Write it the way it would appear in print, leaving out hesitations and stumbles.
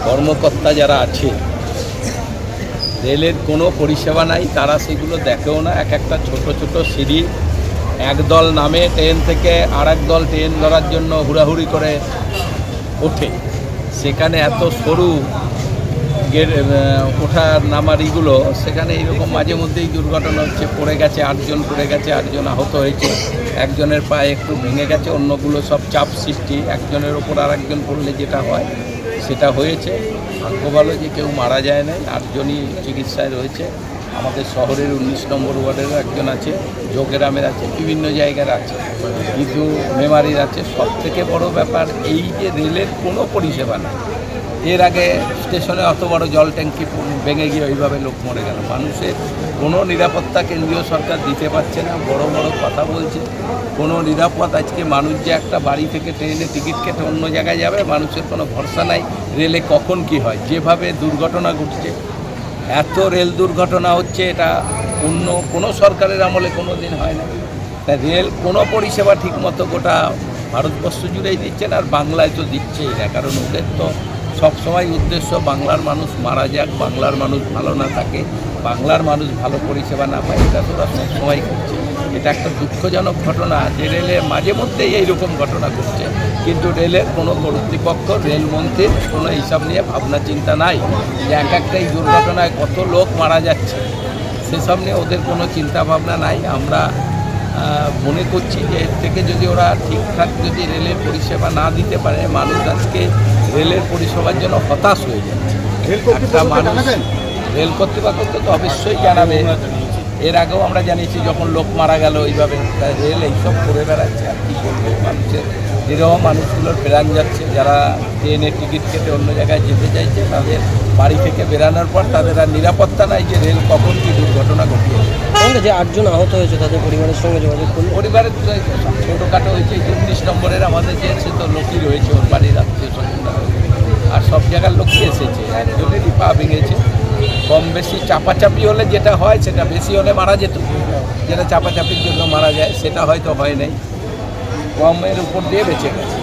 কর্মকর্তা যারা আছে, রেলের কোনো পরিষেবা নাই, তারা সেগুলো দেখেও না। এক একটা ছোট ছোট সিঁড়ি, একদল নামে ট্রেন থেকে আর দল ট্রেন ধরার জন্য হুড়াহুড়ি করে ওঠে, সেখানে এত সরু ওঠার নামারিগুলো, সেখানে এইরকম মাঝে মধ্যেই দুর্ঘটনা হচ্ছে। পড়ে গেছে 8 জন, পড়ে গেছে 8 জন, আহত হয়েছে, একজনের পায়ে একটু ভেঙে গেছে, অন্যগুলো সব চাপ সৃষ্টি। একজনের ওপর আর একজন পড়লে যেটা হয় সেটা হয়েছে। ভাগ্য ভালো যে কেউ মারা যায় নাই, 8 জনই চিকিৎসায় রয়েছে। আমাদের শহরের 19 নম্বর ওয়ার্ডেরও একজন আছে, যোগেরামের আছে, বিভিন্ন জায়গার আছে, কিন্তু মেমারির আছে। সবথেকে বড় ব্যাপার এই যে রেলের কোনো পরিষেবা নেই। এর আগে স্টেশনে অত বড় জল ট্যাঙ্কি ভেঙে গিয়ে ওইভাবে লোক মরে গেল। মানুষের কোনো নিরাপত্তা কেন্দ্রীয় সরকার দিতে পারছে না, বড় বড় কথা বলছে। কোনো নিরাপদ, আজকে মানুষ যে একটা বাড়ি থেকে ট্রেনে টিকিট কেটে অন্য জায়গায় যাবে, মানুষের কোনো ভরসা নাই রেলে কখন কি হয়। যেভাবে দুর্ঘটনা ঘটছে, এত রেল দুর্ঘটনা হচ্ছে, এটা অন্য কোনো সরকারের আমলে কোনো দিন হয় না। তাই রেল কোনো পরিষেবা ঠিকমতো গোটা ভারতবর্ষ জুড়েই দিচ্ছে না, আর বাংলায় তো দিচ্ছেই না। কারণ ওদের তো সবসময় উদ্দেশ্য বাংলার মানুষ মারা যাক, বাংলার মানুষ ভালো না থাকে, বাংলার মানুষ ভালো পরিষেবা না পায়, এটা তোরা সবসময় করছে। এটা একটা দুঃখজনক ঘটনা যে রেলে মাঝে মধ্যেই এইরকম ঘটনা ঘটছে, কিন্তু রেলের কোনো কর্তৃপক্ষ, রেলমন্ত্রীর কোনো হিসাব নিয়ে ভাবনা চিন্তা নাই যে একটা এই দুর্ঘটনায় কত লোক মারা যাচ্ছে, সেসব নিয়ে ওদের কোনো চিন্তা ভাবনা নাই। আমরা মনে করছি যে এর থেকে যদি ওরা ঠিকঠাক যদি রেলের পরিষেবা না দিতে পারে, মানুষ আজকে রেলের পরিষেবার জন্য হতাশ হয়ে যাচ্ছে। একটা মানুষ রেল কর্তৃপক্ষকে তো অবশ্যই জানাবে। এর আগেও আমরা জানিয়েছি যখন লোক মারা গেল এইভাবে, তাই রেল এইসব করে বেড়াচ্ছে। আর কী করবে, মানুষের যেরকম মানুষগুলোর প্রাণ যাচ্ছে, যারা ট্রেনের টিকিট কেটে অন্য জায়গায় যেতে চাইছে, তাদের বাড়ি থেকে বেরানোর পর তাদের আর নিরাপত্তা নাই যে রেল কখন কী দুর্ঘটনা ঘটিয়েছে। যে 8 জন আহত হয়েছে তাদের পরিবারের সঙ্গে যোগাযোগ করুন। পরিবারের ছোটোখাটো হয়েছে, 19 নম্বরের আমাদের যে সে তো লোকই রয়েছে, ওর বাড়ির আত্মীয় স্বজনরা, আর সব জায়গার লোকই এসেছে। একজনেরই পা ভেঙেছে। কম বেশি চাপাচাপি হলে যেটা হয়, সেটা বেশি হলে মারা যেত, যেটা চাপাচাপির জন্য মারা যায়, সেটা হয়তো হয় নাই, কমের উপর দিয়ে বেঁচে গেছে।